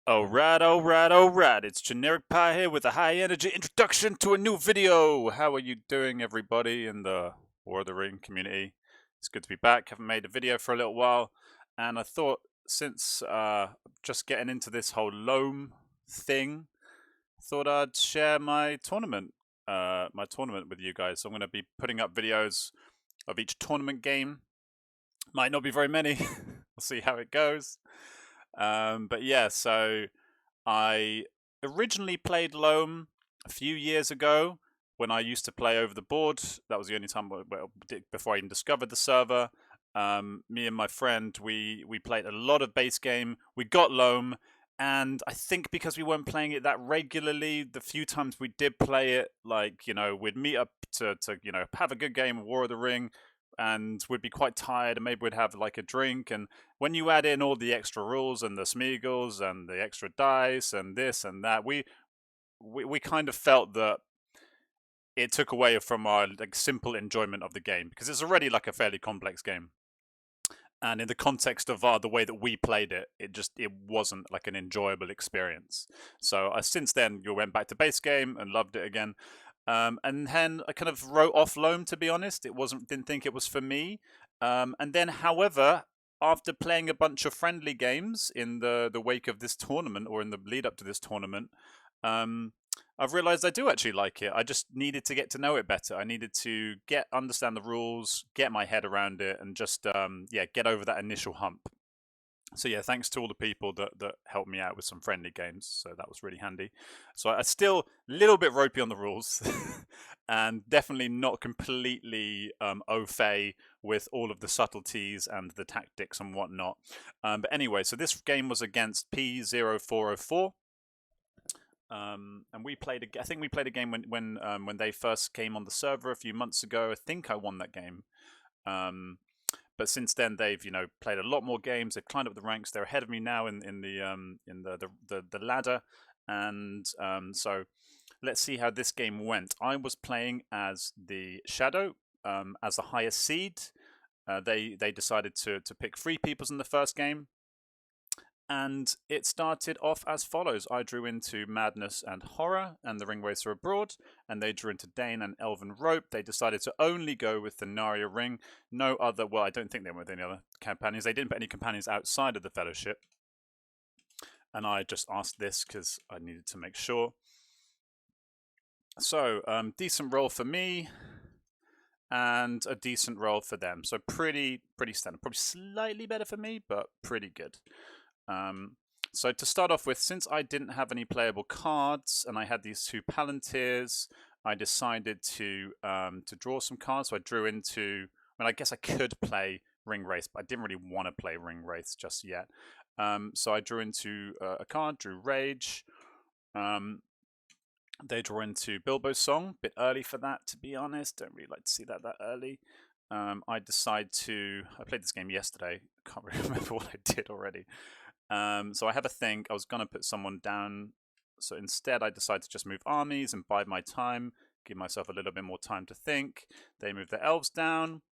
Alright. It's GenericPie here with a high energy introduction to a new video. How are you doing, everybody in the War of the Ring community? It's good to be back. Haven't made a video for a little while, and I thought since just getting into this whole LOME thing, thought I'd share my tournament with you guys. So I'm going to be putting up videos of each tournament game. Might not be very many. We'll see how it goes. But yeah, so I originally played LOME a few years ago when I used to play over the board. That was the only time before I even discovered the server. Me and my friend, we played a lot of base game. We got LOME, and I think because we weren't playing it that regularly, the few times we did play it, like, we'd meet up to have a good game of War of the Ring, and we'd be quite tired, and maybe we'd have like a drink. And when you add in all the extra rules and the Smuggles and the extra dice and this and that, we kind of felt that it took away from our simple enjoyment of the game, because it's already like a fairly complex game. And in the context of the way that we played it, it wasn't like an enjoyable experience. So since then, we went back to base game and loved it again. And then I kind of wrote off LOME, to be honest. Didn't think it was for me. And then, however, after playing a bunch of friendly games in the wake of this tournament, or in the lead up to this tournament, I've realized I do actually like it. I just needed to get to know it better. I needed to understand the rules, get my head around it, and just get over that initial hump. So yeah, thanks to all the people that helped me out with some friendly games. So that was really handy. So I still a little bit ropey on the rules, and definitely not completely au fait with all of the subtleties and the tactics and whatnot. But anyway, so this game was against P0404. And we played. I think we played a game when they first came on the server a few months ago. I think I won that game. But since then, they've played a lot more games. They've climbed up the ranks. They're ahead of me now in the ladder, and so let's see how this game went. I was playing as the Shadow, as the highest seed. They decided to pick 3 peoples in the first game, and it started off as follows. I drew into Madness and Horror and the Ring Racer Abroad, and they drew into Dane and Elven Rope. They decided to only go with the Narya Ring. No other, well, I don't think they went with any other companions. They didn't put any companions outside of the Fellowship. And I just asked this because I needed to make sure. So, decent roll for me, and a decent roll for them. So pretty standard. Probably slightly better for me, but pretty good. So to start off with, since I didn't have any playable cards and I had these 2 Palantirs, I decided to draw some cards. So I drew into, I guess I could play Ring Wraith, but I didn't really want to play Ring Wraith just yet. So I drew into a card, drew Rage. They draw into Bilbo's Song, bit early for that, to be honest. Don't really like to see that early. I played this game yesterday. I can't really remember what I did already. So I have a think. I was going to put someone down. So instead, I decided to just move armies and bide my time, give myself a little bit more time to think. They move the elves down.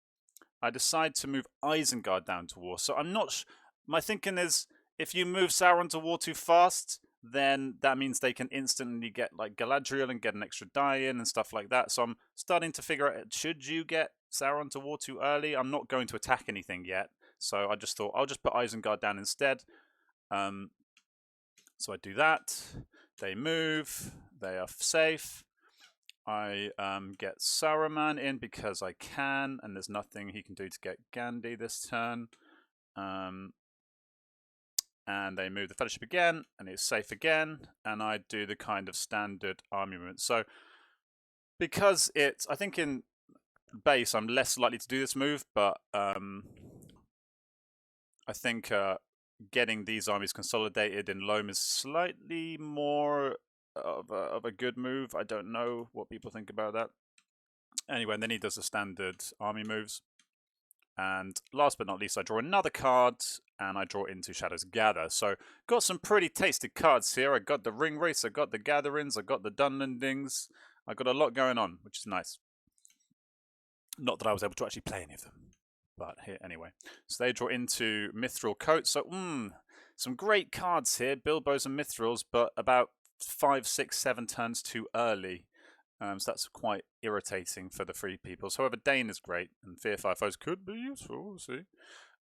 I decide to move Isengard down to war. So I'm not... my thinking is, if you move Sauron to war too fast, then that means they can instantly get like Galadriel and get an extra die in and stuff like that. So I'm starting to figure out, should you get Sauron to war too early? I'm not going to attack anything yet. So I just thought, I'll just put Isengard down instead. So I do that. They move. They are safe. I get Saruman in because I can, and there's nothing he can do to get Gandhi this turn. And they move the Fellowship again, and it's safe again. And I do the kind of standard army movement. So because I think in base I'm less likely to do this move, but I think getting these armies consolidated in LOME is slightly more of a good move. I don't know what people think about that. Anyway, and then he does the standard army moves. And last but not least, I draw another card, and I draw into Shadow's Gather. So got some pretty tasty cards here. I got the Ring Race, I got the Gatherings, I got the Dunlendings. I got a lot going on, which is nice. Not that I was able to actually play any of them. But here, anyway. So they draw into Mithril Coat. So, Some great cards here, Bilbos and Mithrils, but about 5, 6, 7 turns too early. So that's quite irritating for the free peoples. However, Dane is great, and Fear Fire Foes could be useful, we'll see.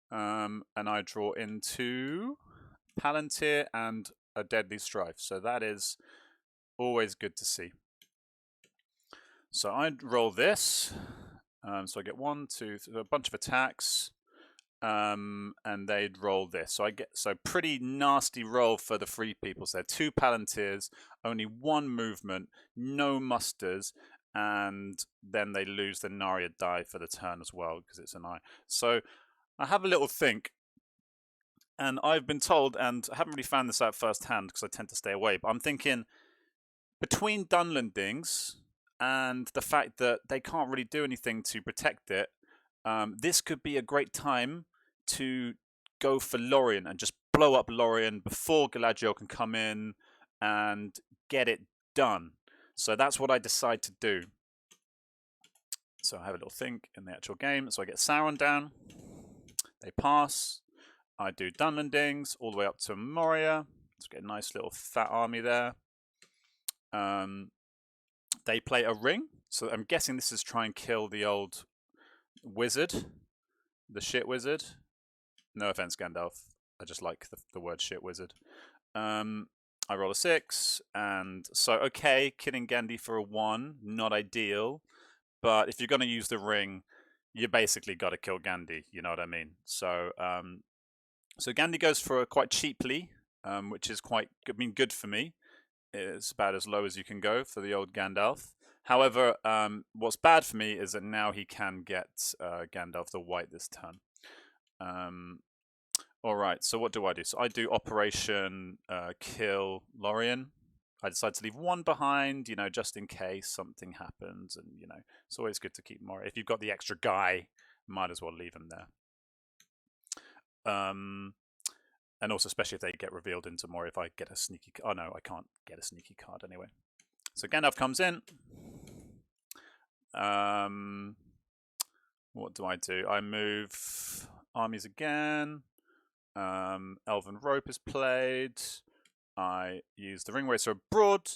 And I draw into Palantir and a Deadly Strife, so that is always good to see. So I roll this, so I get 1, 2, a bunch of attacks, and they'd roll this. So I get pretty nasty roll for the free peoples there. 2 Palantirs, only 1 movement, no musters, and then they lose the Narya die for the turn as well because it's an eye. So I have a little think, and I've been told, and I haven't really found this out firsthand because I tend to stay away, but I'm thinking between Dunlendings and the fact that they can't really do anything to protect it, this could be a great time to go for Lorien and just blow up Lorien before Galadriel can come in and get it done. So that's what I decide to do. So I have a little think in the actual game. So I get Sauron down. They pass. I do Dunlendings all the way up to Moria. Let's get a nice little fat army there. They play a ring. So I'm guessing this is try and kill the old wizard. The shit wizard. No offense, Gandalf. I just like the word shit wizard. I roll a 6, and so okay, killing Gandhi for a 1, not ideal. But if you're going to use the ring, you basically got to kill Gandhi. You know what I mean? So, so Gandhi goes for quite cheaply, which is quite good for me. It's about as low as you can go for the old Gandalf. However, what's bad for me is that now he can get Gandalf the White this turn. All right, so what do I do? So I do Operation Kill Lorien. I decide to leave 1 behind, you know, just in case something happens. And, you know, it's always good to keep more. If you've got the extra guy, might as well leave him there. And also, especially if they get revealed into more, if I get a sneaky... Oh, no, I can't get a sneaky card anyway. So Gandalf comes in. What do? I move armies again. Elven Rope is played. I use the Ring Racer abroad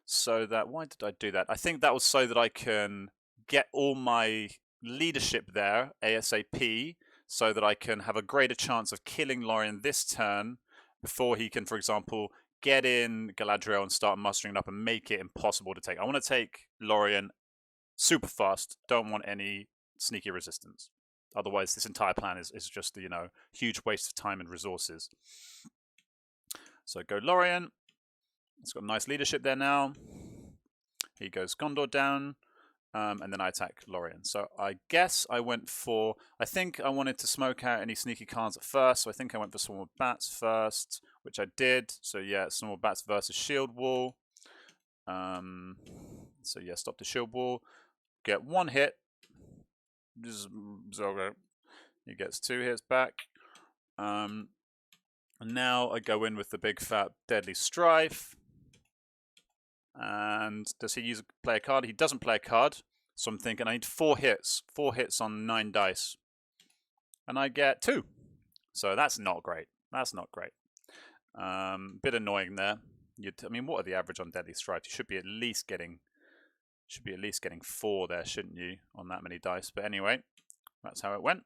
so that... Why did I do that? I think that was so that I can get all my leadership there ASAP, so that I can have a greater chance of killing Lorien this turn before he can, for example, get in Galadriel and start mustering it up and make it impossible to take. I want to take Lorien super fast. Don't want any sneaky resistance. Otherwise, this entire plan is just, you know, huge waste of time and resources. So go Lorien. It's got nice leadership there now. He goes Gondor down. And then I attack Lorien. So I guess I went for... I think I wanted to smoke out any sneaky cards at first. So I think I went for Swarm of Bats first, which I did. So yeah, Swarm of Bats versus Shield Wall. So yeah, stop the Shield Wall. Get 1 hit. He gets 2 hits back. And now I go in with the big fat Deadly Strife. And does he play a card? He doesn't play a card. So I'm thinking I need 4 hits. 4 hits on 9 dice. And I get 2. So that's not great. That's not great. Bit annoying there. I mean, what are the average on Deadly Strife? You should be at least getting 4 there, shouldn't you, on that many dice? But anyway, that's how it went.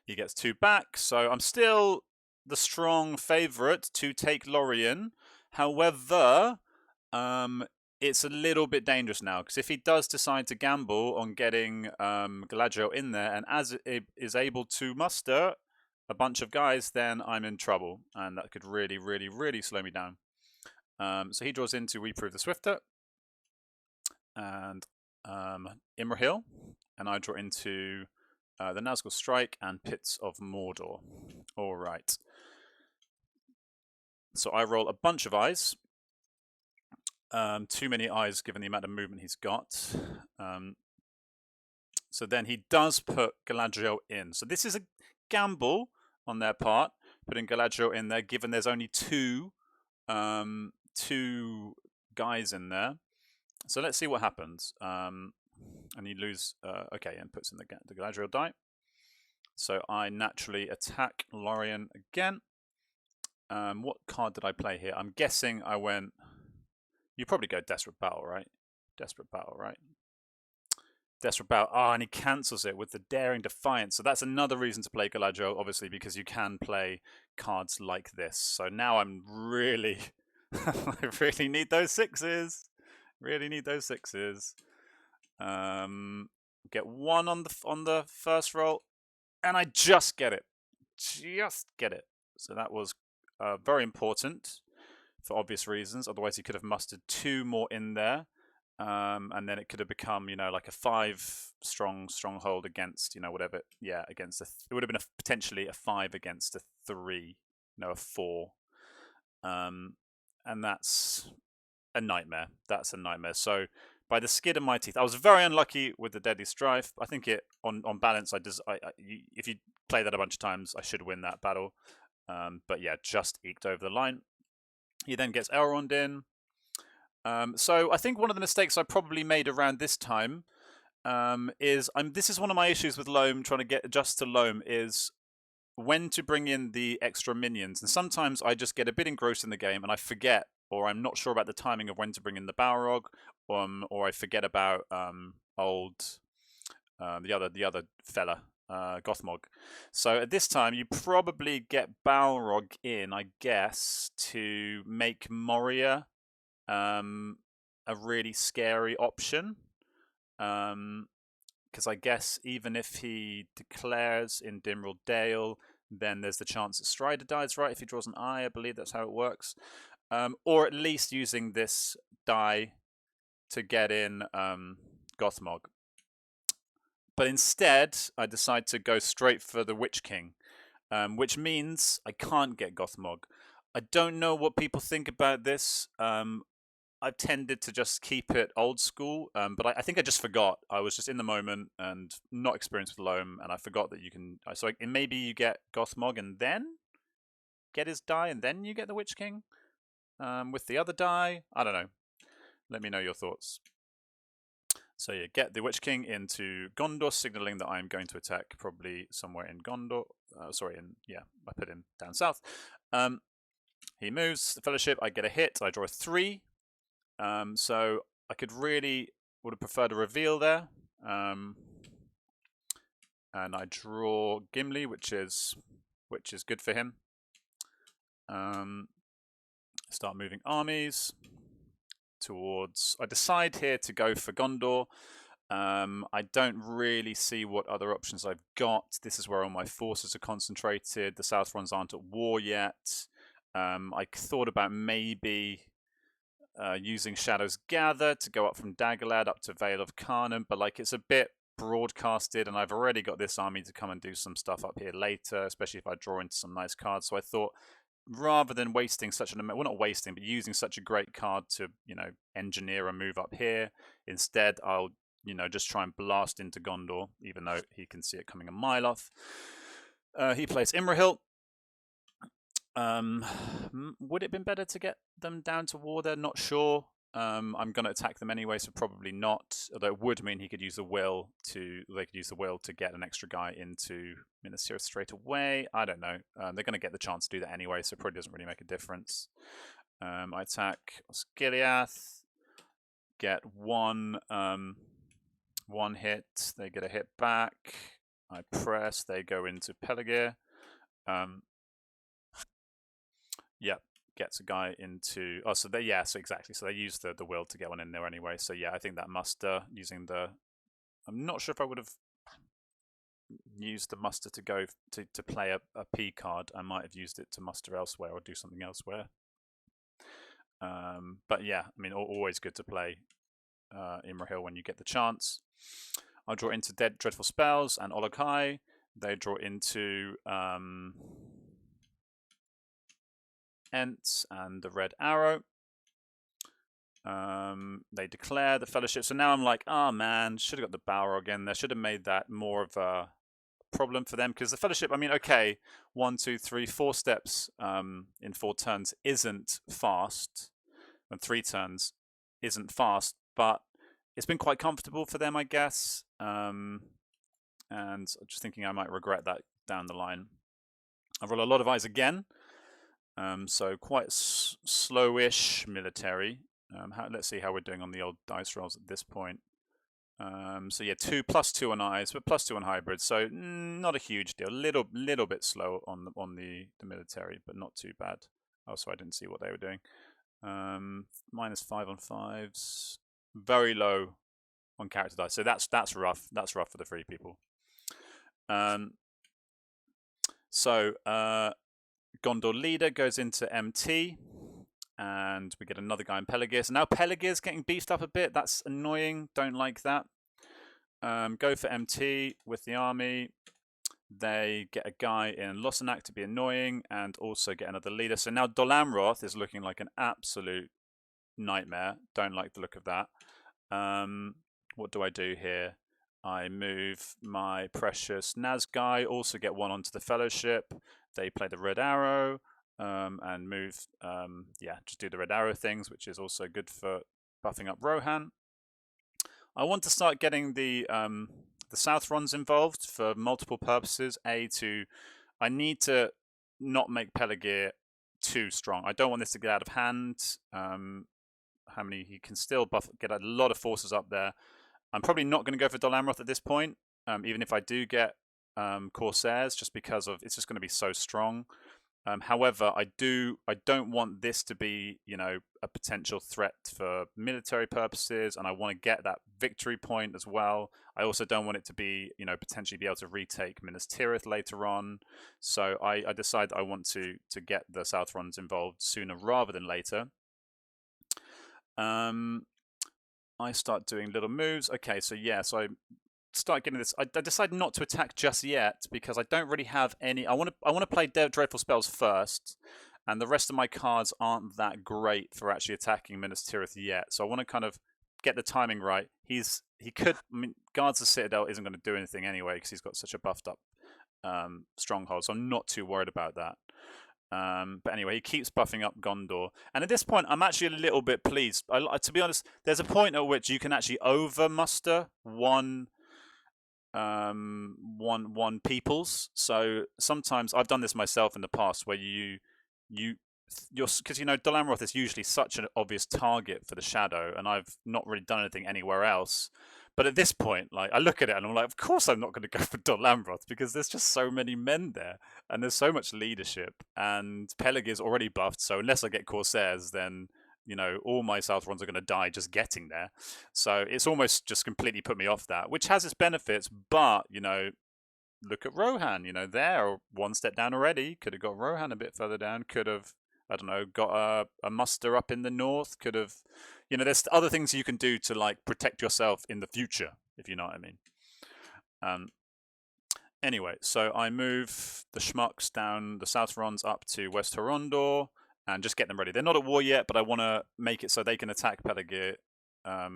He gets 2 back. So I'm still the strong favourite to take Lorien. However, it's a little bit dangerous now, because if he does decide to gamble on getting Galadriel in there, and as it is able to muster a bunch of guys, then I'm in trouble, and that could really, really, really slow me down. So he draws in to Reprove the Swifter, and Imrahil, and I draw into the Nazgul Strike and Pits of Mordor. All right. So I roll a bunch of eyes. Too many eyes given the amount of movement he's got. So then he does put Galadriel in. So this is a gamble on their part, putting Galadriel in there, given there's only 2 guys in there. So let's see what happens. And you lose... okay, and puts in the Galadriel die. So I naturally attack Lorien again. What card did I play here? I'm guessing I went... You probably go Desperate Battle, right? Desperate Battle, right? Desperate Battle. Oh, and he cancels it with the Daring Defiance. So that's another reason to play Galadriel, obviously, because you can play cards like this. So now I'm really... I really need those sixes. Really need those sixes. Get one on the first roll, and I just get it. Just get it. So that was very important for obvious reasons. Otherwise, he could have mustered two more in there. And then it could have become, like a 5 stronghold against, whatever. Yeah, against it would have been potentially a 5 against a 3, a 4. And that's a nightmare. That's a nightmare. So by the skin of my teeth, I was very unlucky with the Deadly Strife. I think it on balance, if you play that a bunch of times, I should win that battle. But yeah, just eked over the line. He then gets Elrond in. So I think one of the mistakes I probably made around this time is this is one of my issues with LOME, trying to get adjust to LOME, is when to bring in the extra minions. And sometimes I just get a bit engrossed in the game and I forget, or I'm not sure about the timing of when to bring in the Balrog, or I forget about the other fella, Gothmog. So at this time, you probably get Balrog in, I guess, to make Moria a really scary option. Because I guess even if he declares in Dimrill Dale, then there's the chance that Strider dies, right? If he draws an eye, I believe that's how it works. Or at least using this die to get in Gothmog. But instead, I decide to go straight for the Witch King, which means I can't get Gothmog. I don't know what people think about this. I've tended to just keep it old school, but I think I just forgot. I was just in the moment and not experienced with LOME, and I forgot that you can... So maybe you get Gothmog and then get his die, and then you get the Witch King with the other die. I don't know. Let me know your thoughts. So you get the Witch King into Gondor, signaling that I'm going to attack probably somewhere in Gondor. I put him down south. He moves the Fellowship. I get a hit. I draw a 3. So I would have preferred a reveal there. And I draw Gimli, which is good for him. Start moving armies towards... I decide here to go for Gondor. I don't really see what other options I've got. This is where all my forces are concentrated. The Southrons aren't at war yet. I thought about maybe... using Shadow's Gather to go up from Daggerlad up to Vale of Carnum, but it's a bit broadcasted, and I've already got this army to come and do some stuff up here later, especially if I draw into some nice cards. So I thought, rather than wasting such an amount, well, not wasting, but using such a great card to, engineer a move up here, instead I'll, just try and blast into Gondor, even though he can see it coming a mile off. He plays Imrahil. Would it have been better to get them down to war there? Not sure. I'm going to attack them anyway, so probably not. Although it would mean they could use the will to get an extra guy into Minas Tirith straight away. I don't know. They're going to get the chance to do that anyway, so it probably doesn't really make a difference. I attack Osgiliath, get one hit. They get a hit back. I press. They go into Peligir. Yep, gets a guy into... Oh, so exactly. So they use the will to get one in there anyway. So yeah, I think that muster, using the... I'm not sure if I would have used the muster to go to play a P card. I might have used it to muster elsewhere or do something elsewhere. But yeah, I mean, always good to play Imrahil when you get the chance. I'll draw into Dreadful Spells and Olokai. They draw into... Ents and the Red Arrow. They declare the Fellowship. So now I'm like, oh man, should have got the Balrog in there. Should have made that more of a problem for them, because the Fellowship, I mean, okay, 1, 2, 3, 4 steps in 4 turns isn't fast, and 3 turns isn't fast, but it's been quite comfortable for them, I guess. And I'm just thinking I might regret that down the line. I roll a lot of eyes again. So quite slowish military. Let's see how we're doing on the old dice rolls at this point. So yeah, +2 on eyes, but +2 on hybrid. So not a huge deal. Little bit slow on the military, but not too bad. Oh, so I didn't see what they were doing. -5 on fives. Very low on character dice. So that's rough. That's rough for the free people. So Gondor leader goes into MT. And we get another guy in Pelagear. So now Pelagear's getting beefed up a bit. That's annoying. Don't like that. Go for MT with the army. They get a guy in Losanak to be annoying and also get another leader. So now Dol Amroth is looking like an absolute nightmare. Don't like the look of that. What do I do here? I move my precious Naz guy, also get one onto the Fellowship. They play the Red Arrow. And move, just do the Red Arrow things, which is also good for buffing up Rohan. I want to start getting the Southrons involved for multiple purposes. I need to not make Pelagear too strong. I don't want this to get out of hand. He can still get a lot of forces up there. I'm probably not going to go for Dol Amroth at this point, even if I do get Corsairs, just because it's just going to be so strong. However, I don't want this to be, a potential threat for military purposes, and I want to get that victory point as well. I also don't want it to be, potentially be able to retake Minas Tirith later on. So I decide I want to get the Southrons involved sooner rather than later. I start doing little moves. Okay, so I start getting this. I decide not to attack just yet because I don't really have any. I want to play dreadful spells first, and the rest of my cards aren't that great for actually attacking Minas Tirith yet. So I want to kind of get the timing right. He could. I mean, Guards the Citadel isn't going to do anything anyway because he's got such a buffed up stronghold. So I'm not too worried about that. But anyway, he keeps buffing up Gondor, and at this point, I'm actually a little bit pleased. To be honest, there's a point at which you can actually over muster one peoples. So sometimes I've done this myself in the past, where you're because Dol Amroth is usually such an obvious target for the Shadow, and I've not really done anything anywhere else. But at this point, like, I look at it and I'm like, of course I'm not going to go for Dol Amroth because there's just so many men there and there's so much leadership, and Pelegir's already buffed. So unless I get Corsairs, then all my Southrons are going to die just getting there. So it's almost just completely put me off that, which has its benefits. But look at Rohan. They're one step down already. Could have got Rohan a bit further down. Could have, I don't know, got a muster up in the north. Could have, there's other things you can do to like protect yourself in the future, if you know what I mean. Anyway, so I move the Schmucks down, the Southrons up to West Horondor, and just get them ready. They're not at war yet, but I want to make it so they can attack Pelagear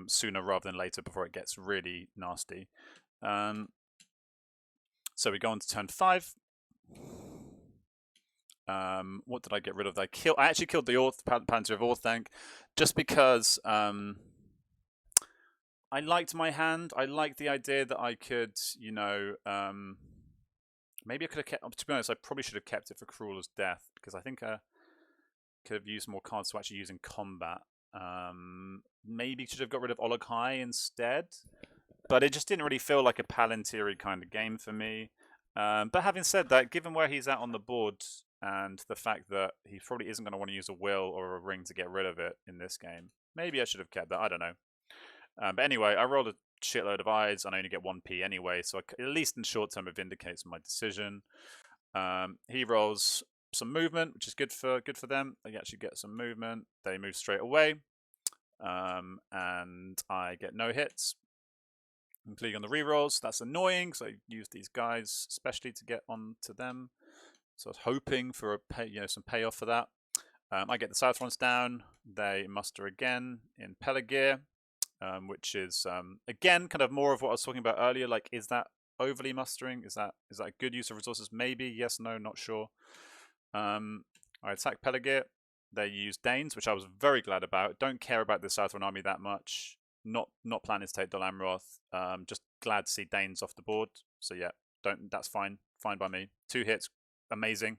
sooner rather than later before it gets really nasty. So we go on to turn 5. What did I get rid of? I actually killed the Panther of Orthanc just because I liked my hand. I liked the idea that I could, maybe I could have kept. To be honest, I probably should have kept it for Cruel's Death because I think I could have used more cards to actually use in combat. Maybe should have got rid of Ologhai instead, but it just didn't really feel like a Palantiri kind of game for me. But having said that, given where he's at on the board and the fact that he probably isn't going to want to use a will or a ring to get rid of it in this game, maybe I should have kept that. I don't know. But anyway, I rolled a shitload of eyes and I only get 1p anyway, so at least in short term it vindicates my decision. He rolls some movement, which is good for them. They actually get some movement. They move straight away, and I get no hits, including on the rerolls. That's annoying, so I use these guys especially to get onto them. So I was hoping for some payoff for that. I get the Southrons down. They muster again in Pelagear, which is again kind of more of what I was talking about earlier. Like, is that overly mustering? Is that a good use of resources? Maybe. Yes, no, not sure. I attack Pelagear. They use Danes, which I was very glad about. Don't care about the Southron army that much. Not planning to take Dol Amroth. Just glad to see Danes off the board. So yeah, that's fine by me. 2 hits, amazing.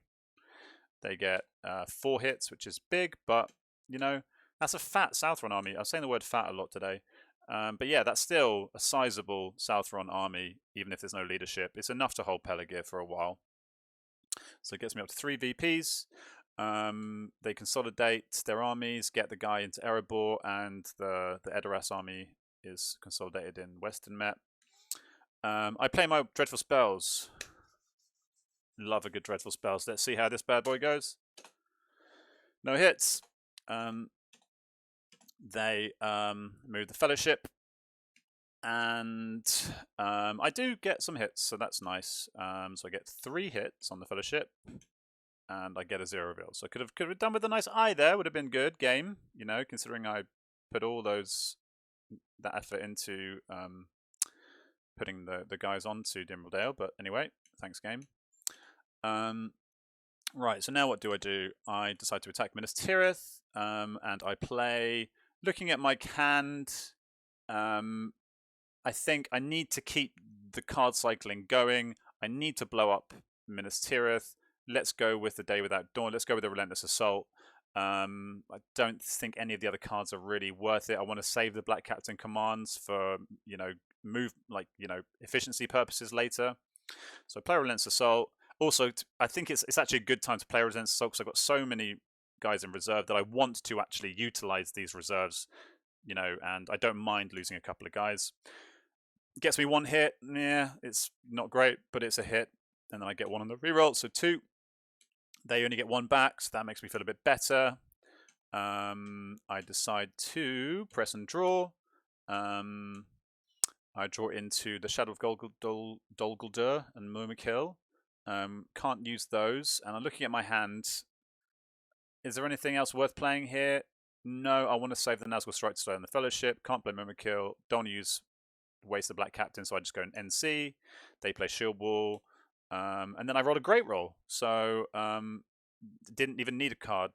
They get 4 hits, which is big, but, you know, that's a fat Southron army. I was saying the word fat a lot today. But yeah, that's still a sizable Southron army, even if there's no leadership. It's enough to hold Pelargir for a while. So it gets me up to 3 VPs. They consolidate their armies, get the guy into Erebor, and the Edoras army is consolidated in Western Met. I play my dreadful spells. Love a good dreadful spells. Let's see how this bad boy goes. No hits. They move the Fellowship, and I do get some hits, so that's nice. So I get 3 hits on the Fellowship, and I get a 0 reveal. So I could have done with a nice eye there. Would have been good game, you know, considering I put all that effort into putting the guys onto Dimmeldale. But anyway, thanks game. Right, so now what do? I decide to attack Minas Tirith, and I play. Looking at my hand, I think I need to keep the card cycling going. I need to blow up Minas Tirith. Let's go with the Day Without Dawn. Let's go with the Relentless Assault. I don't think any of the other cards are really worth it. I want to save the Black Captain commands for, you know, efficiency purposes later. So I play Relentless Assault. Also, I think it's actually a good time to play Relentless Assault because I've got so many guys in reserve that I want to actually utilize these reserves, you know, and I don't mind losing a couple of guys. It gets me 1 hit. Yeah, it's not great, but it's a hit. And then I get 1 on the reroll, so 2. They only get 1 back, so that makes me feel a bit better. I decide to press and draw. I draw into the Shadow of Dol Guldur and Murmikil. Can't use those. And I'm looking at my hand. Is there anything else worth playing here? No, I want to save the Nazgul Strike to stay on the Fellowship. Can't play Murmikil. Don't use waste the Black Captain, so I just go in NC. They play Shield Wall. And then I rolled a great roll. So didn't even need a card.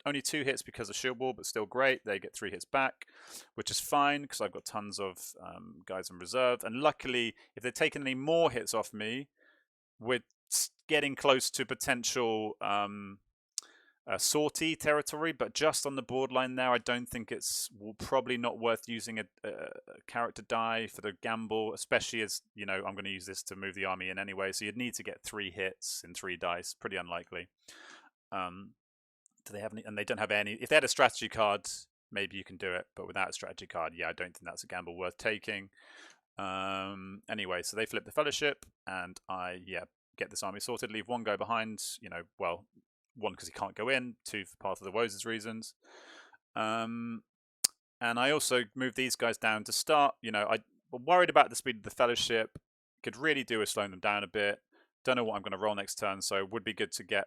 Only 2 hits because of Shield Wall, but still great. They get 3 hits back, which is fine because I've got tons of guys in reserve. And luckily, if they're taking any more hits off me, we're getting close to potential sortie territory, but just on the borderline there. I don't think it's probably not worth using a character die for the gamble, especially as, you know, I'm going to use this to move the army in anyway. So you'd need to get 3 hits in 3 dice. Pretty unlikely. Do they have any? And they don't have any. If they had a strategy card, maybe you can do it. But without a strategy card, yeah, I don't think that's a gamble worth taking. Anyway, so they flip the Fellowship, and I get this army sorted. Leave 1 guy behind. You know, well, 1 because he can't go in. 2 for Path of the Woes' reasons. And I also move these guys down to start. You know, I'm worried about the speed of the Fellowship. Could really do with slowing them down a bit. Don't know what I'm going to roll next turn, so it would be good to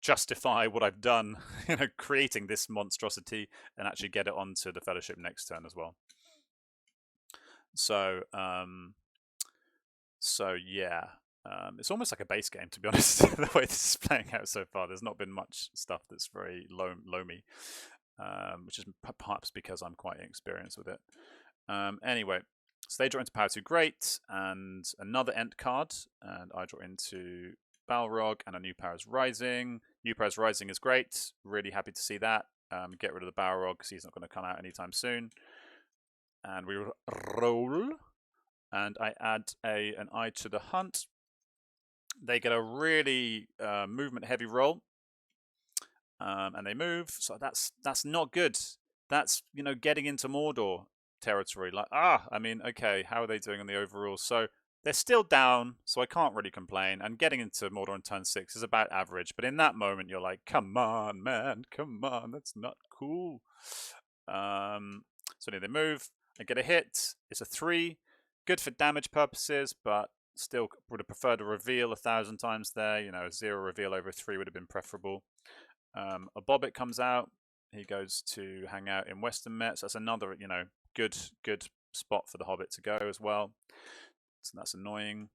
justify what I've done, you know, creating this monstrosity, and actually get it onto the Fellowship next turn as well. So, yeah, it's almost like a base game, to be honest. The way this is playing out so far, there's not been much stuff that's very LOME, which is perhaps because I'm quite inexperienced with it. Anyway, so they draw into Power 2, great, and another Ent card, and I draw into Balrog and a New Powers Rising. New Powers Rising is great. Really happy to see that. Get rid of the Balrog because he's not going to come out anytime soon. And we roll. And I add an eye to the hunt. They get a really movement-heavy roll. And they move. So that's not good. That's, you know, getting into Mordor territory. Like, I mean, okay, how are they doing on the overall? So they're still down, so I can't really complain. And getting into Mordor on turn 6 is about average. But in that moment, you're like, come on, man, come on, that's not cool. So they move. I get a hit. It's a 3. Good for damage purposes, but still would have preferred a reveal 1,000 times there. You know, a 0 reveal over 3 would have been preferable. A Bobbit comes out. He goes to hang out in Western Met. So that's another, you know, good spot for the Hobbit to go as well. So that's annoying.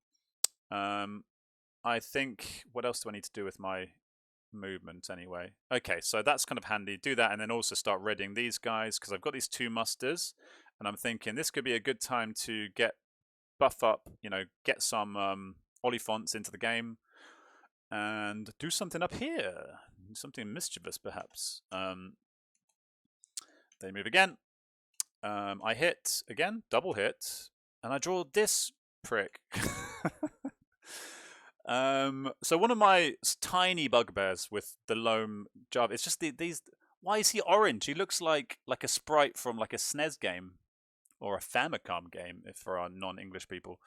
I think, what else do I need to do with my movement anyway? Okay, so that's kind of handy. Do that and then also start readying these guys because I've got these 2 musters and I'm thinking this could be a good time to buff up, you know, get some Oliphants into the game. and do something up here. Something mischievous, perhaps. They move again. I hit again, double hit, and I draw this prick. So one of my tiny bugbears with the LOME Java, it's just these. Why is he orange? He looks like a sprite from like a SNES game or a Famicom game, if for our non-English people.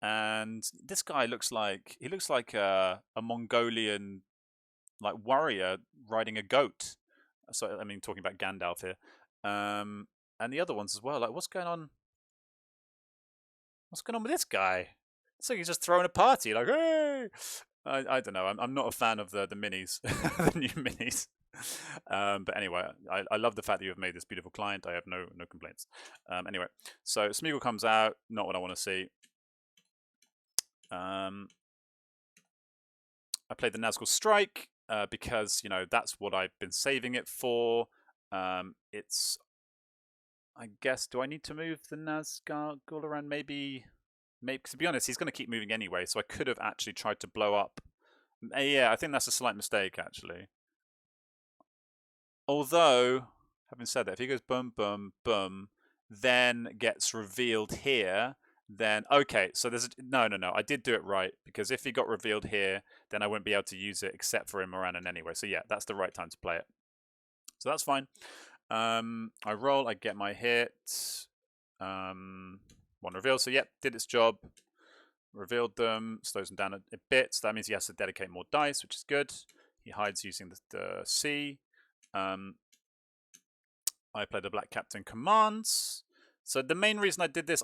And this guy looks like a Mongolian like warrior riding a goat. So I mean, talking about Gandalf here, and the other ones as well. Like, what's going on? What's going on with this guy? It's like he's just throwing a party. Like, hey! I don't know. I'm not a fan of the minis, the new minis. But anyway, I love the fact that you have made this beautiful client. I have no complaints. Anyway, so Smeagol comes out. Not what I want to see. I played the Nazgul Strike because, you know, that's what I've been saving it for. It's, I guess, do I need to move the Nazgul around? Maybe, to be honest, he's going to keep moving anyway, so I could have actually tried to blow up. Yeah, I think that's a slight mistake, actually. Although, having said that, if he goes boom, boom, boom, then gets revealed here, then okay, so there's no, I did do it right, because if he got revealed here, then I wouldn't be able to use it except for in Morannon anyway. So yeah, that's the right time to play it. So that's fine. I roll, I get my hit. One reveal. So yep, did its job. Revealed them, slows them down a bit. So that means he has to dedicate more dice, which is good. He hides using the C. I play the Black Captain commands. So the main reason I did this,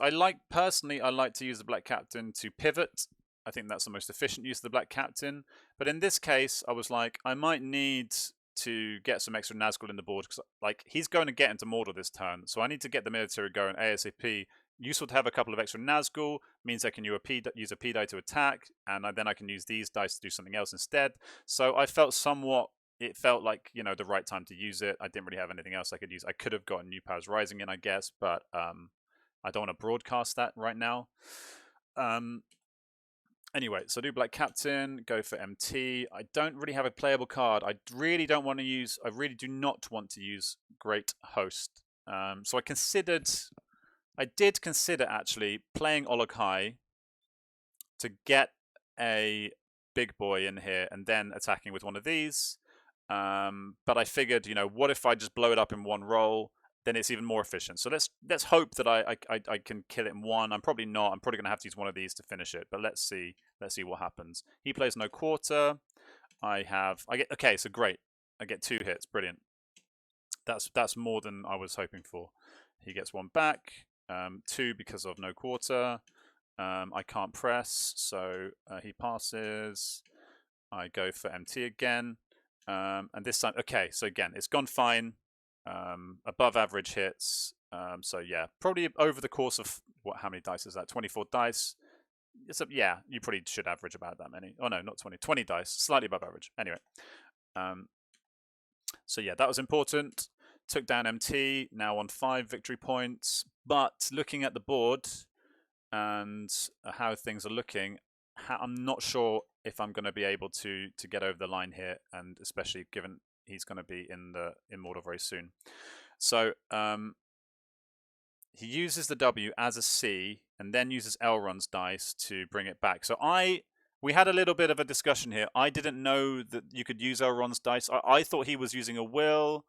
personally, I like to use the Black Captain to pivot. I think that's the most efficient use of the Black Captain. But in this case, I was like, I might need to get some extra Nazgul in the board, because like he's going to get into Mordor this turn, so I need to get the military going ASAP. Useful to have a couple of extra Nazgul, means I can use a P die to attack, and then I can use these dice to do something else instead. So I felt it felt like, you know, the right time to use it. I didn't really have anything else I could use. I could have gotten New Powers Rising in, I guess, but I don't want to broadcast that right now. Anyway, so I do Black Captain, go for MT. I don't really have a playable card. I really do not want to use Great Host. So I did consider actually playing Olokai to get a big boy in here and then attacking with one of these. But I figured, you know, what if I just blow it up in one roll? Then it's even more efficient. So let's hope that I can kill it in one. I'm probably not. I'm probably going to have to use one of these to finish it. But let's see what happens. He plays no quarter. Okay, so great. I get 2 hits. Brilliant. That's more than I was hoping for. He gets 1 back. 2 because of no quarter. I can't press, so he passes. I go for MT again. And this time, okay, so again, it's gone fine. Above average hits. So yeah, probably over the course of how many dice is that? 24 dice. Yeah, you probably should average about that many. Oh no, not 20. 20 dice, slightly above average. Anyway, so yeah, that was important. Took down MT, now on 5 victory points. But looking at the board and how things are looking, I'm not sure if I'm going to be able to get over the line here, and especially given he's going to be in Mordor very soon. So he uses the W as a C and then uses Elrond's dice to bring it back. So we had a little bit of a discussion here. I didn't know that you could use Elrond's dice. I thought he was using a will,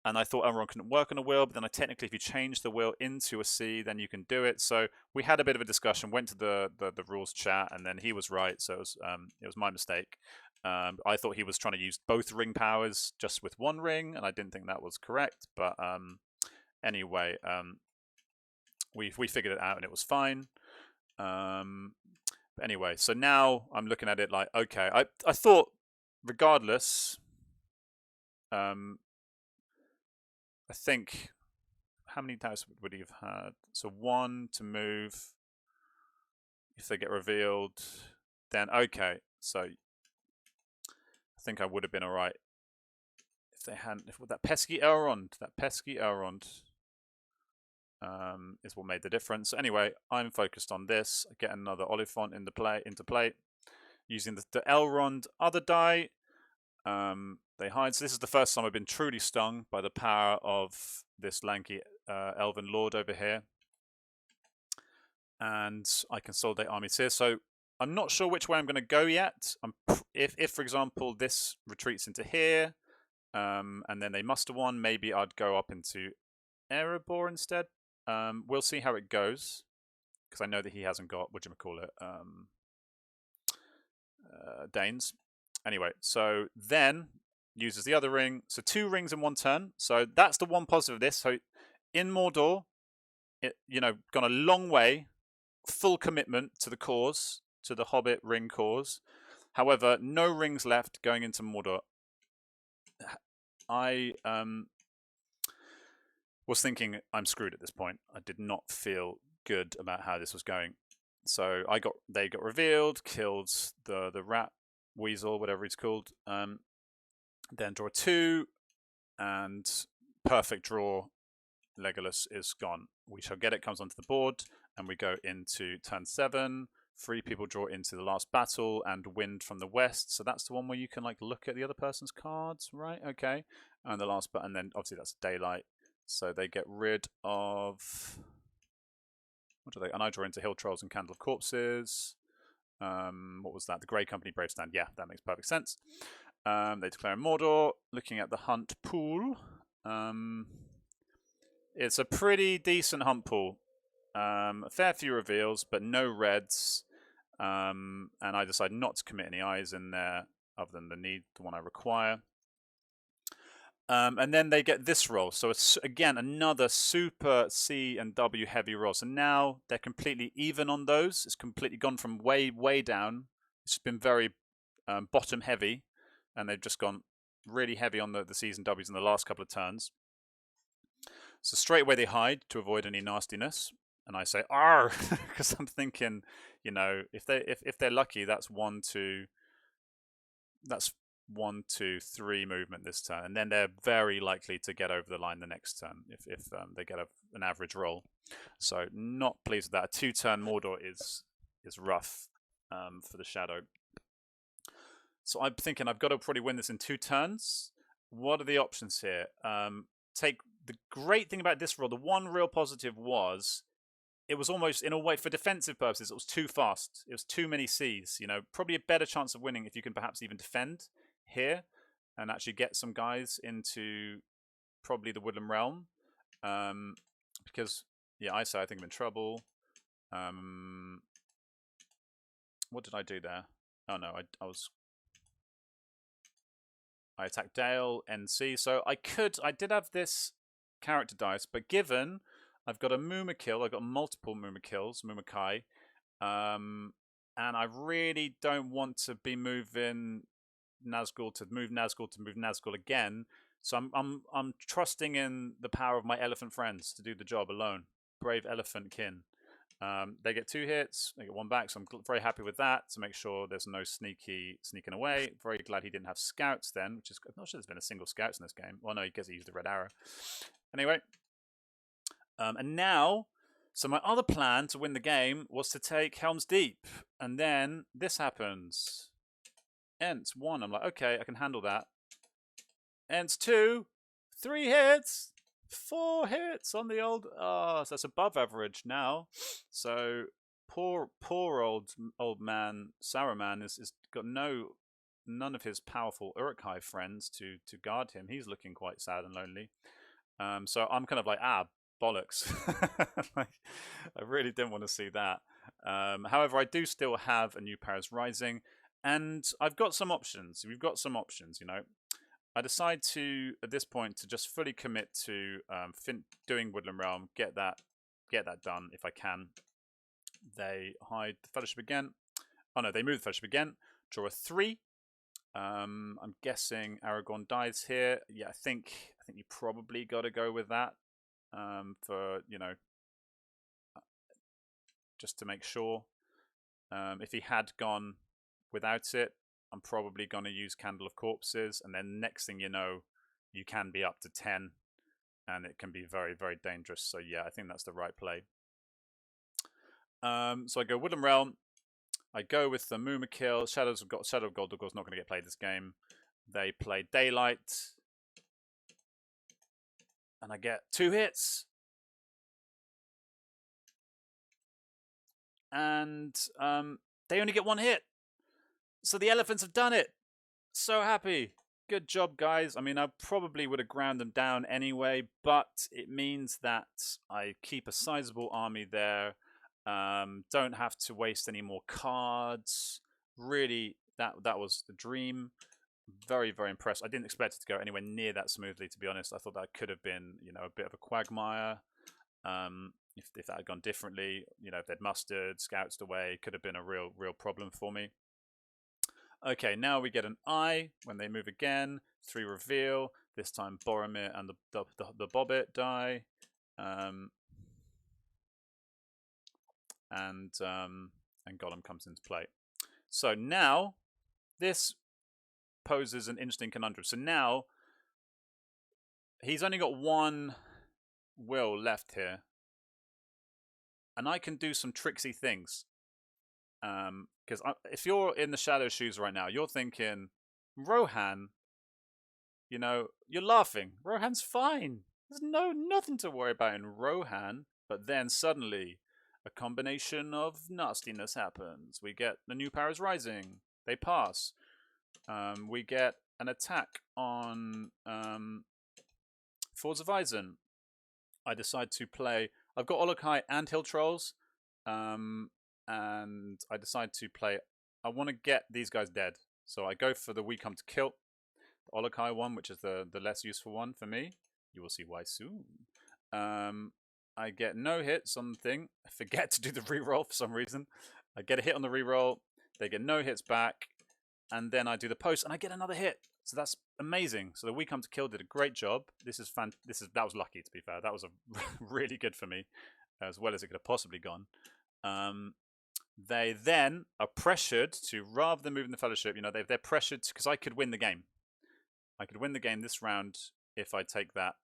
and I thought Elrond couldn't work on a will, but then technically if you change the will into a C, then you can do it. So we had a bit of a discussion, went to the rules chat, and then he was right. So it was my mistake. I thought he was trying to use both ring powers just with 1 ring, and I didn't think that was correct. But anyway, we figured it out, and it was fine. But anyway, so now I'm looking at it like, okay, I thought regardless, I think, how many dice would he have had? So 1 to move. If they get revealed, then okay. So I think I would have been all right if they hadn't. With that pesky Elrond, is what made the difference. Anyway, I'm focused on this. I get another Oliphant into play. using the Elrond other die. They hide. So this is the first time I've been truly stung by the power of this lanky elven lord over here. And I consolidate armies here. So I'm not sure which way I'm going to go yet. If, for example, this retreats into here, and then they muster one, maybe I'd go up into Erebor instead. We'll see how it goes, because I know that he hasn't got, whatchamacallit, Danes. Anyway, so then uses the other ring. So 2 rings in 1 turn. So that's the one positive of this. So in Mordor, it, you know, gone a long way, full commitment to the cause, to the Hobbit ring cause. However, no rings left going into Mordor. I was thinking I'm screwed at this point. I did not feel good about how this was going. So they got revealed, killed the rat weasel, whatever it's called. Then draw 2, and perfect draw. Legolas is gone. We shall get it. Comes onto the board, and we go into turn 7. 3 people draw into the last battle, and wind from the west. So that's the one where you can like look at the other person's cards, right? Okay. And the last, and then obviously that's daylight. So they get rid of. What do they? And I draw into Hill Trolls and Candle of Corpses. What was that? The Grey Company Brave Stand. Yeah, that makes perfect sense. They declare Mordor. Looking at the hunt pool. It's a pretty decent hunt pool. A fair few reveals, but no reds. And I decide not to commit any eyes in there other than the one I require. And then they get this roll. So it's, again, another super C and W heavy roll. So now they're completely even on those. It's completely gone from way, way down. It's been very bottom heavy. And they've just gone really heavy on the C's and W's in the last couple of turns. So straight away they hide to avoid any nastiness. And I say, "Arr!" because I'm thinking, you know, if they're lucky, that's 1, 2... That's 1, 2, 3 movement this turn, and then they're very likely to get over the line the next turn if they get an average roll. So not pleased with that. A 2-turn Mordor is rough for the Shadow. So I'm thinking I've got to probably win this in 2 turns. What are the options here? Take the great thing about this roll. The one real positive was it was almost, in a way, for defensive purposes, it was too fast. It was too many Cs. You know, probably a better chance of winning if you can perhaps even defend here and actually get some guys into probably the Woodland Realm. Because, yeah, I think I'm in trouble. What did I do there? Oh, no, I attacked Dale, NC. So I did have this character dice, but given I've got a Muma kill, I've got multiple Muma kills, Muma Kai, and I really don't want to be moving Nazgul to move Nazgul again. So I'm trusting in the power of my elephant friends to do the job alone. Brave elephant kin. They get 2 hits, they get 1 back, so I'm very happy with that to make sure there's no sneaking away. Very glad he didn't have scouts then, which is, I'm not sure there's been a single scouts in this game. Well, no, I guess he used the red arrow. Anyway, and now, so my other plan to win the game was to take Helm's Deep, and then this happens. Ents 1, I'm like, okay, I can handle that. Ents 2, 3 hits, 4 hits on the old. Oh, so that's above average now. So poor old man Saruman is got none of his powerful Uruk-hai friends to guard him. He's looking quite sad and lonely. So I'm kind of like, bollocks. Like, I really didn't want to see that. However, I do still have a new Paris Rising, and I've got some options. We've got some options, you know. I decide to, at this point, to just fully commit to doing Woodland Realm, get that done if I can. They hide the Fellowship again. Oh no, they move the Fellowship again. Draw a 3. I'm guessing Aragorn dies here. Yeah, I think you probably got to go with that. For, you know, just to make sure. If he had gone without it, I'm probably going to use Candle of Corpses, and then next thing you know, you can be up to 10, and it can be very, very dangerous. So yeah, I think that's the right play. So I go Woodland Realm. I go with the Muma kill. Shadow of Gold is not going to get played this game. They play Daylight. And I get 2 hits. And they only get 1 hit. So the elephants have done it. So happy. Good job, guys. I mean, I probably would have ground them down anyway, but it means that I keep a sizable army there. Don't have to waste any more cards. Really, that was the dream. Very, very impressed. I didn't expect it to go anywhere near that smoothly, to be honest. I thought that could have been, a bit of a quagmire. If that had gone differently, if they'd mustered, scouts away, could have been a real problem for me. Okay, now we get an eye when they move again. 3 reveal. This time Boromir and the Bobbit die. And Gollum comes into play. So now this poses an interesting conundrum. So now he's only got 1 will left here. And I can do some tricksy things. Because if you're in the Shadow shoes right now, you're thinking, Rohan, you're laughing. Rohan's fine. There's nothing to worry about in Rohan. But then suddenly, a combination of nastiness happens. We get the new powers rising. They pass. We get an attack on Fords of Eisen. I decide to play. I've got Olokai and Hill Trolls. And I decide to play. I want to get these guys dead. So I go for the We Come to Kill. The Olokai one, which is the less useful one for me. You will see why soon. I get no hits on the thing. I forget to do the reroll for some reason. I get a hit on the reroll. They get no hits back. And then I do the post and I get another hit. So that's amazing. So the We Come to Kill did a great job. That was lucky, to be fair. That was really good for me, as well as it could have possibly gone. They then are pressured to, rather than moving the Fellowship, they're pressured because I could win the game. I could win the game this round if I take that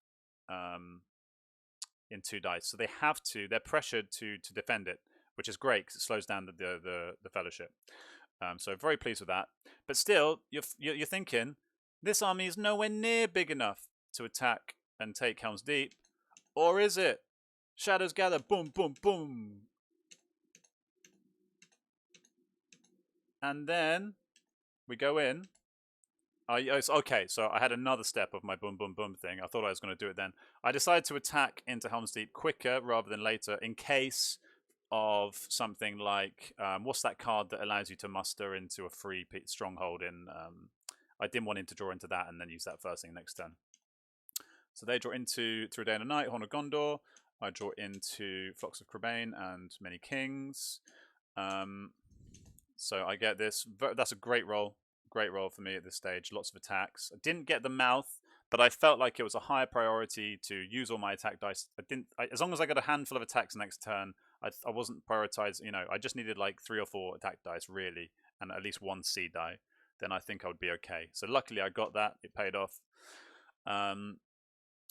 in 2 dice. So they're pressured to defend it, which is great because it slows down the Fellowship. So very pleased with that. But still, you're thinking, this army is nowhere near big enough to attack and take Helm's Deep. Or is it? Shadows gather, boom, boom, boom. And then we go in. Okay, so I had another step of my boom, boom, boom thing. I thought I was going to do it then. I decided to attack into Helm's Deep quicker rather than later in case of something like, what's that card that allows you to muster into a free stronghold in... I didn't want him to draw into that and then use that first thing next turn. So they draw into Through a Day and a Night, Horn of Gondor. I draw into Flocks of Crebain and Many Kings. So I get this. That's a great roll. Great roll for me at this stage. Lots of attacks. I didn't get the mouth, but I felt like it was a higher priority to use all my attack dice. As long as I got a handful of attacks next turn, I wasn't prioritizing. I just needed like 3 or 4 attack dice really, and at least 1 C die. Then I think I would be okay. So luckily I got that. It paid off.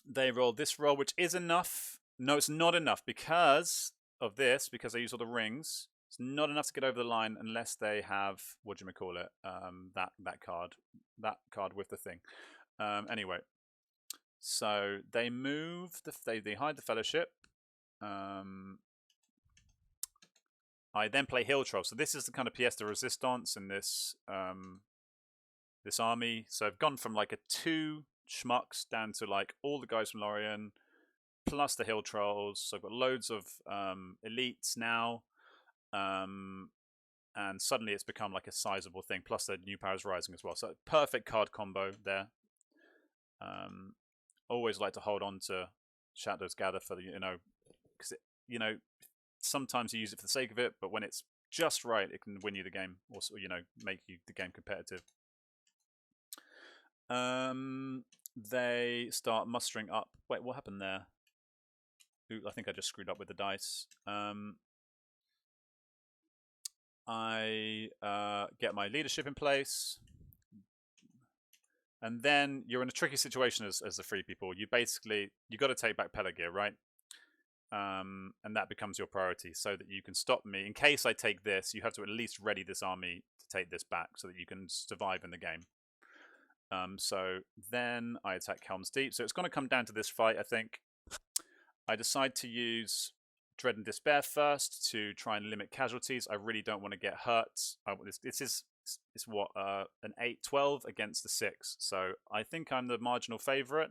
They rolled this roll, which is enough. No, it's not enough because of this. Because I use all the rings. It's not enough to get over the line unless they have, what do you call it? That card with the thing. Anyway, so they move. They hide the Fellowship. I then play Hill Troll. So this is the kind of pièce de résistance in this this army. So I've gone from like a 2 schmucks down to like all the guys from Lorien, plus the Hill Trolls. So I've got loads of elites now. And suddenly it's become like a sizable thing, plus the new powers rising as well. So perfect card combo there. Always like to hold on to Shadows Gather for the, because sometimes you use it for the sake of it, but when it's just right, it can win you the game, or make you the game competitive. They start mustering up. Wait, what happened there? Ooh, I think I just screwed up with the dice. I get my leadership in place. And then you're in a tricky situation as the free people. You got to take back Pelargir, right? and that becomes your priority, so that you can stop me. In case I take this, you have to at least ready this army to take this back, so that you can survive in the game. So then I attack Helm's Deep. So it's going to come down to this fight, I think. I decide to use Dread and Despair first to try and limit casualties. I really don't want to get hurt. It's what, an 8-12 against the 6. So I think I'm the marginal favourite,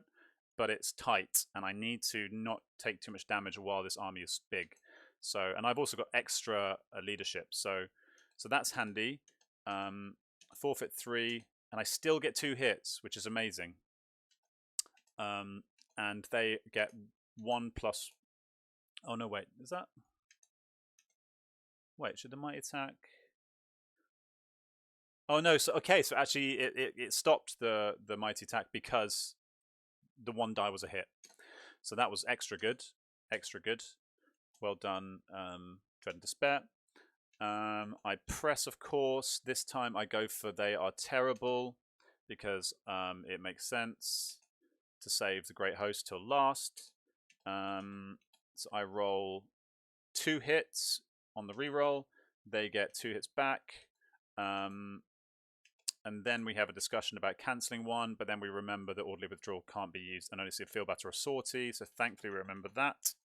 but it's tight, and I need to not take too much damage while this army is big. So, and I've also got extra leadership, so that's handy. Forfeit 3, and I still get 2 hits, which is amazing. And they get 1 plus. Oh no, wait, is that? Wait, should the mighty attack? Oh no, so okay, so actually it stopped the mighty attack because the 1 die was a hit. So that was extra good. Extra good. Well done, Dread and Despair. I press, of course. This time I go for They Are Terrible, because it makes sense to save the Great Host till last. So I roll 2 hits on the reroll. They get 2 hits back. And then we have a discussion about cancelling 1, but then we remember that orderly withdrawal can't be used and only see a Feel Better or Sortie, so thankfully we remember that.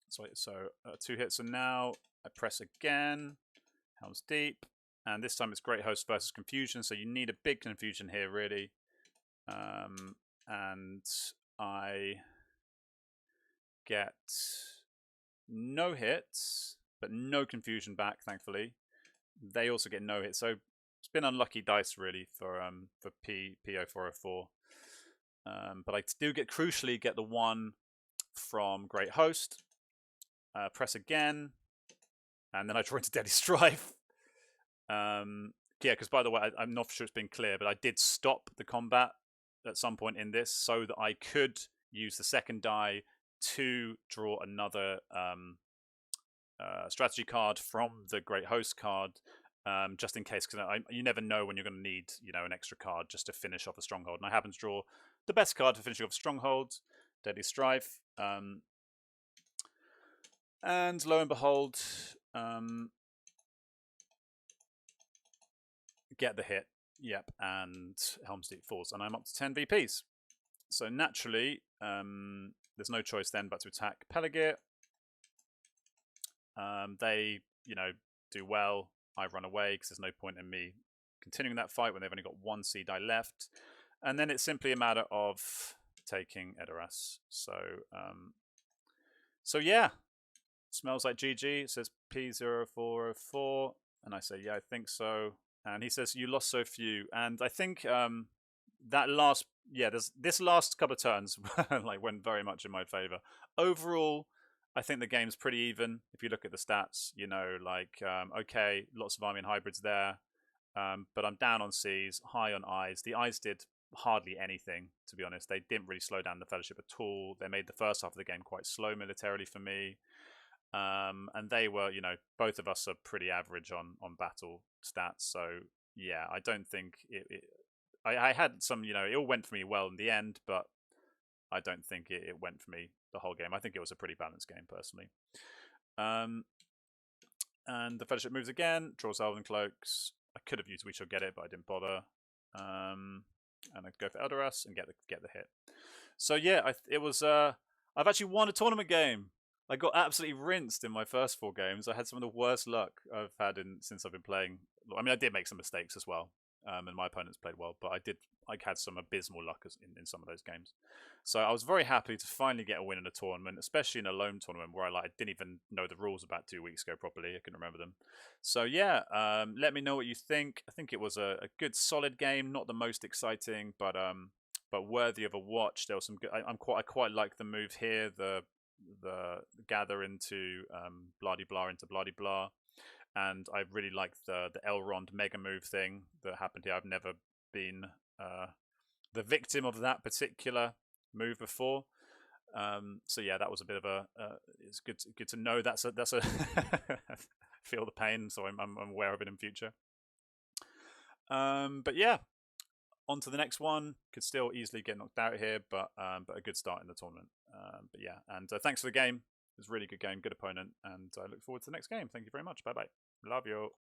So 2 hits, and now I press again, Helm's Deep, and this time it's Great Host versus Confusion, so you need a big confusion here, really. And I get no hits, but no confusion back, thankfully. They also get no hits, so it's been unlucky dice, really, for PO404. But I do crucially get the 1 from Great Host. Press again, and then I draw into Deadly Strife. Yeah, because by the way, I'm not sure it's been clear, but I did stop the combat at some point in this so that I could use the 2nd die to draw another strategy card from the Great Host card, just in case, because you never know when you're going to need, an extra card just to finish off a stronghold. And I happen to draw the best card for finishing off a stronghold, Deadly Strife. And lo and behold, get the hit. Yep, and Helm's Deep falls, and I'm up to 10 VPs. So naturally, there's no choice then but to attack Pelargir. They, do well. I run away because there's no point in me continuing that fight when they've only got 1 C die left. And then it's simply a matter of taking Edoras. So yeah, smells like GG. It says P0404, and I say, yeah, I think so. And he says, you lost so few. And I think that last, this last couple of turns went very much in my favor. Overall, I think the game's pretty even. If you look at the stats, okay, lots of army and hybrids there. But I'm down on Cs, high on Is. The Is did hardly anything, to be honest. They didn't really slow down the Fellowship at all. They made the first half of the game quite slow militarily for me. And they were, both of us are pretty average on battle stats. So, yeah, I don't think I had some, it all went for me well in the end, but I don't think it went for me the whole game. I think it was a pretty balanced game, personally. And the Fellowship moves again, draws Elven Cloaks. I could have used We Shall Get It, but I didn't bother. And I'd go for Eldoras and get the hit. So yeah, it was. I've actually won a tournament game. I got absolutely rinsed in my first 4 games. I had some of the worst luck I've had since I've been playing. I mean, I did make some mistakes as well, and my opponents played well, but I had some abysmal luck in some of those games. So I was very happy to finally get a win in a tournament, especially in a LOME tournament where I didn't even know the rules about 2 weeks ago properly. I couldn't remember them. So yeah, let me know what you think. I think it was a good, solid game. Not the most exciting, but worthy of a watch. There was some good. I quite like the move here. The gather into blah-de-blah into blah-de-blah. And I really like the Elrond mega move thing that happened here. I've never been the victim of that particular move before. So yeah, that was a bit of a. It's good to know that's a feel the pain, so I'm aware of it in future. But yeah, on to the next one. Could still easily get knocked out here, but a good start in the tournament. But yeah, and thanks for the game. It was a really good game, good opponent, and I look forward to the next game. Thank you very much. Bye bye. Love you.